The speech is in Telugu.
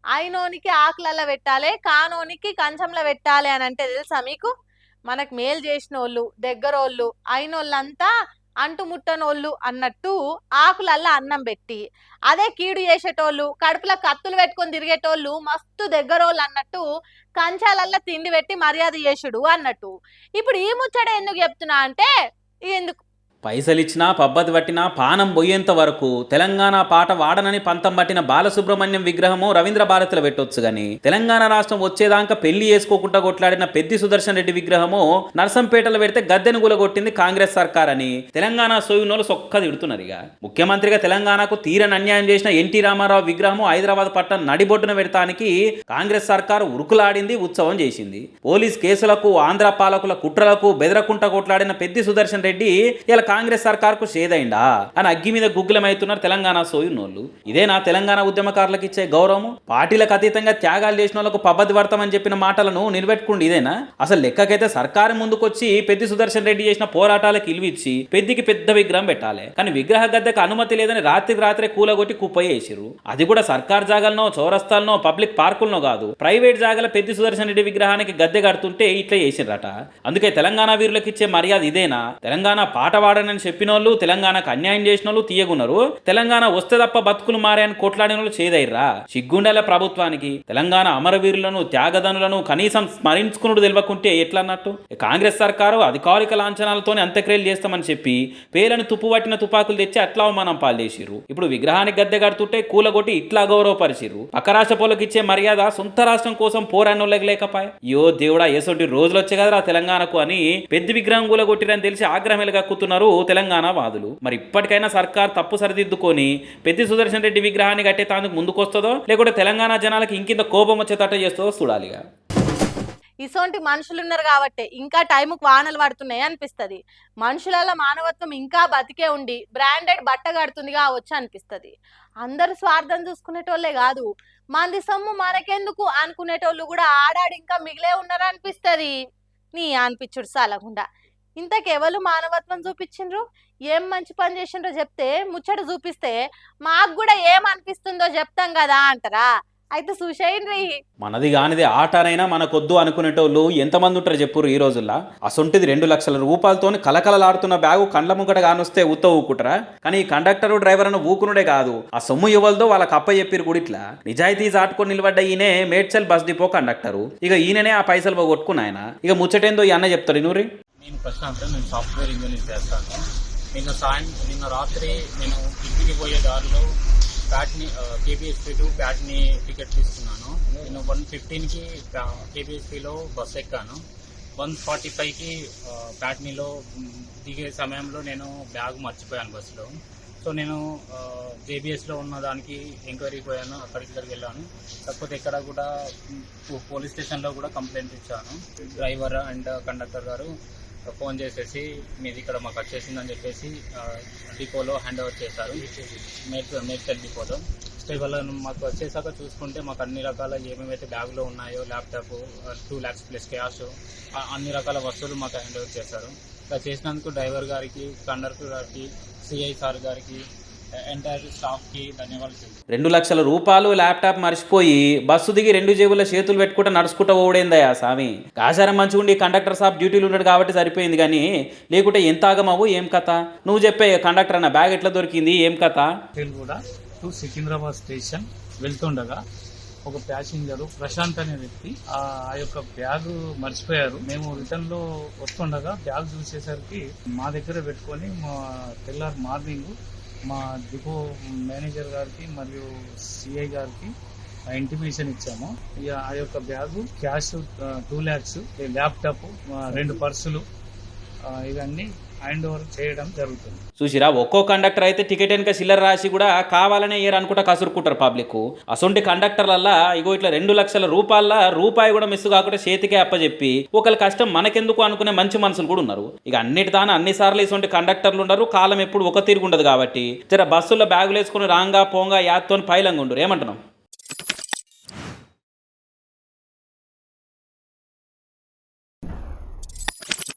అయినోనికి ఆకులల్లో పెట్టాలి, కానోనికి కంచంలో పెట్టాలి అని అంటే తెలుసా మీకు? మనకు మేలు చేసినోళ్ళు, దగ్గరోళ్ళు, అయినోళ్ళంతా అంటుముట్టనోళ్ళు అన్నట్టు ఆకులల్లో అన్నం పెట్టి, అదే కీడు చేసేటోళ్ళు, కడుపులో కత్తులు పెట్టుకొని తిరిగేటోళ్ళు మస్తు దగ్గరోళ్ళు అన్నట్టు కంచాలల్లో తిండి పెట్టి మర్యాద చేసుడు అన్నట్టు. ఇప్పుడు ఈ ముచ్చట ఎందుకు చెప్తున్నా అంటే, ఎందుకు పైసలిచ్చినా పబ్బతి పట్టినా పానం పోయేంత వరకు తెలంగాణ పాట వాడనని పంతం పట్టిన బాలసుబ్రహ్మణ్యం విగ్రహము రవీంద్ర భారతిలో పెట్టొచ్చు గాని తెలంగాణ రాష్ట్రం వచ్చేదాకా పెళ్లి చేసుకోకుండా కొట్లాడిన పెద్ది సుదర్శన్ రెడ్డి విగ్రహము నర్సంపేటలో పెడితే గద్దెను గులగొట్టింది కాంగ్రెస్ సర్కార్ అని తెలంగాణ సోయునోళ్ళు సొక్క తిడుతున్నారు. ఇక ముఖ్యమంత్రిగా తెలంగాణకు తీరని అన్యాయం చేసిన ఎన్టీ రామారావు విగ్రహము హైదరాబాద్ పట్టణ నడిబొడ్డున పెడతానికి కాంగ్రెస్ సర్కారు ఉరుకులాడింది, ఉత్సవం చేసింది. పోలీస్ కేసులకు, ఆంధ్ర పాలకుల కుట్రలకు బెదరకుంట కొట్లాడిన పెద్ది సుదర్శన్ రెడ్డి ఇలా కాంగ్రెస్ సర్కార్కు షేదైందా అని అగ్గి మీద గుగ్గులమవుతున్నారు తెలంగాణ సోయున్నోళ్ళు. ఇదేనా తెలంగాణ ఉద్యమకారులకు ఇచ్చే గౌరవం? పార్టీలకు అతీతంగా త్యాగాలు చేసిన వాళ్ళకు పబ్బతి పడతామని చెప్పిన మాటలను నిలబెట్టుకుండి ఇదేనా? అసలు లెక్కకైతే సర్కారు ముందుకొచ్చి పెద్ది సుదర్శన్ రెడ్డి చేసిన పోరాటాలకు ఇల్విచ్చి పెద్దికి పెద్ద విగ్రహం పెట్టాలి, కానీ విగ్రహ గద్దెకు అనుమతి లేదని రాత్రికి రాత్రే కూలగొట్టి కుప్పయ్యేసిరు. అది కూడా సర్కార్ జాగాలనో, చౌరస్తాలనో, పబ్లిక్ పార్కులనో కాదు, ప్రైవేట్ జాగాల పెద్ది సుదర్శన్ రెడ్డి విగ్రహానికి గద్దె కడుతుంటే ఇట్లా చేసిరట. అందుకే తెలంగాణ వీరులకు ఇచ్చే మర్యాద ఇదేనా? తెలంగాణ పాట వాడని చెప్పిన వాళ్ళు, తెలంగాణకు అన్యాయం చేసిన వాళ్ళు తీయగున్నారు, తెలంగాణ వస్తే తప్ప బతుకులు మారాయని కొట్లాడిన వాళ్ళు చేదైర్రా. సిగ్గుండాల ప్రభుత్వానికి. తెలంగాణ అమరవీరులను, త్యాగదనులను కనీసం స్మరించుకున్నాడు తెలియకుంటే ఎట్లా అన్నట్టు? కాంగ్రెస్ సర్కారు అధికారిక లాంఛనాలతోనే అంత్యక్రియలు చేస్తామని చెప్పి పేలను తుప్పు పట్టిన తుపాకులు తెచ్చి అట్లా అవమానం పాల్చేసిర్రు. ఇప్పుడు విగ్రహానికి గద్దె కడుతుంటే కూలగొట్టి ఇట్లా గౌరవపరిచిర్రు. పక్క రాష్ట్ర పోలకు ఇచ్చే మర్యాద సొంత రాష్ట్రం కోసం పోరాన్నోళ్ళకి లేకపాయ. యో దేవుడా, ఏసోటి రోజులు వచ్చే కదరా తెలంగాణకు అని పెద్ద విగ్రహం కూలగొట్టిరని తెలిసి ఆగ్రహం కక్కుతున్నారు తెలంగాణ వాదులు. మరి ఇప్పటికైనా సర్కార్ తప్పు సరిదిద్దుకొని పెద్ది సుదర్శన్ రెడ్డి విగ్రహాన్ని కట్టే తాందుకు ముందుకొస్తుందో, లేకుంటే తెలంగాణ జనాలకు ఇంకింత కోపం వచ్చేటట్టు చేస్తుందో చూడాలిగా. ఇసోంటి మనుషులు ఉన్నారు కాబట్టి ఇంకా టైంకు వానలు పడుతున్నాయి అనిపిస్తుంది. మనుషులలో మానవత్వం ఇంకా బతికే ఉండి బ్రాండెడ్ బట్ట కడుతుంది కావచ్చు అనిపిస్తుంది. అందరు స్వార్థం చూసుకునేటోళ్ళే కాదు, మంది సొమ్ము మనకెందుకు అనుకునేటోళ్ళు కూడా ఆడాడి ఇంకా మిగిలే ఉన్నారు అనిపిస్తుంది. నీ అనిపించుడు సాలకుండా ఇంతకెవరు మానవత్వం చూపించిండ్రు, ఏం మంచి పని చేసిండ్రో చెప్తే ముచ్చట చూపిస్తే మాకు కూడా ఏమనిపిస్తుందో చెప్తాం కదా అంటారా? అయితే చూసేయండి. మనది కానిది ఆటనైనా మనకొద్దు అనుకునేటోళ్ళు ఎంతమంది ఉంటారు చెప్పురు ఈ రోజుల్లో. అసొంటిది 2 లక్షల రూపాయలతో కలకలలాడుతున్న బ్యాగు కండ్ల ముగ్గట కానొస్తే ఉత్త ఊకుంటారా? కానీ ఈ కండక్టరు డ్రైవర్ అను ఊకునుడే కాదు, ఆ సొమ్ము ఇవ్వలదో వాళ్ళకి అప్ప చెప్పిరు కూడా. ఇట్లా నిజాయితీ చాటుకొని నిలబడ్డ ఈయనే మేడ్చల్ బస్ డిపో కండక్టరు. ఇక ఈయననే ఆ పైసలు పోగొట్టుకున్న ఆయన. ఇక ముచ్చటేందో ఈ అన్న చెప్తాడు నూరి. నేను ప్రశాంత్, నేను సాఫ్ట్వేర్ ఇంజనీర్ చేస్తాను. నిన్న రాత్రి నేను ఇంటికి పోయే దారిలో కేబిఎస్పీ టు ప్యాట్ని టికెట్ తీసుకున్నాను. నేను 1:15కి కేబిఎస్పీలో బస్ ఎక్కాను. 1:45కి ప్యాట్నీలో దిగే సమయంలో నేను బ్యాగ్ మర్చిపోయాను బస్సులో. సో నేను జేబీఎస్లో ఉన్న దానికి ఎంక్వైరీకి పోయాను, ఇక్కడికి వెళ్ళాను. కాకపోతే ఇక్కడ కూడా పోలీస్ స్టేషన్లో కూడా కంప్లైంట్ ఇచ్చాను. డ్రైవర్ అండ్ కండక్టర్ గారు ఫోన్ చేసేసి మీది ఇక్కడ మాకు వచ్చేసిందని చెప్పేసి డిపోలో హ్యాండ్ ఓవర్ చేశారు, మేడ్చల్ డిపోలో. సో ఇవాళ మాకు వచ్చేసాక చూసుకుంటే మాకు అన్ని రకాల ఏమేమైతే బ్యాగ్లో ఉన్నాయో, ల్యాప్టాప్, 2 lakhs ప్లస్ క్యాష్, అన్ని రకాల వస్తువులు మాకు హ్యాండ్ ఓవర్ చేశారు. ఇలా చేసినందుకు డ్రైవర్ గారికి, కండక్టర్ గారికి, సిఐ సార్ గారికి, ఎంటైర్ స్టాఫ్ కి ధన్యవాదాలు. 2 లక్షల రూపాయలు ల్యాప్టాప్ మర్చిపోయి బస్సు దిగి 2 జేబుల చేతులు పెట్టుకుంటూ నడుచుకుంటూ ఓడేందయ్యా స్వామి. ఆచారం మంచిగా ఉండి కండక్టర్ సాబ్ డ్యూటీలు ఉన్నాడు కాబట్టి సరిపోయింది, కానీ లేకుంటే ఎంత ఆగమావు ఏం కథ? నువ్వు చెప్పే కండక్టర్ అన్న బ్యాగ్ ఎట్లా దొరికింది, ఏం కథ? కూడా టు సికింద్రాబాద్ స్టేషన్ వెళ్తుండగా ఒక ప్యాసింజరు ప్రశాంత్ అనే వ్యక్తి ఆ యొక్క బ్యాగ్ మర్చిపోయారు. మేము రిటర్న్ లో వస్తుండగా బ్యాగ్ చూసేసరికి మా దగ్గర పెట్టుకొని తెల్లారి మార్నింగ్ మా డిపో మేనేజర్ గారికి మరియు సిఐ గారికి ఇంటిమేషన్ ఇచ్చాము. ఆ యొక్క బ్యాగు, క్యాష్ 2 lakhs, ల్యాప్టాప్, 2 పర్సులు ఇవన్నీ హ్యాండ్ ఓవర్ చేయడం జరుగుతుంది. చూసిరా, ఒక్కో కండక్టర్ అయితే టికెట్ వెనక సిల్లర్ రాసి కూడా కావాలనే ఏరు అనుకుంటా కసురుకుంటారు పబ్లిక్. అసొంటి కండక్టర్లల్లా ఇగో ఇట్లా 2 లక్షల రూపాయల రూపాయి కూడా మిస్ కాకుండా చేతికే అప్పచెప్పి ఒకళ్ళ కష్టం మనకెందుకు అనుకునే మంచి మనుషులు కూడా ఉన్నారు. ఇక అన్నిటిదాన అన్నిసార్లు ఇటువంటి కండక్టర్లు ఉండరు, కాలం ఎప్పుడు ఒక తీరుగు ఉండదు కాబట్టి జర బస్సుల్లో బ్యాగులు వేసుకుని రాంగా పోంగా యాత్తోని పైలంగా ఉండరు. ఏమంటున్నాం?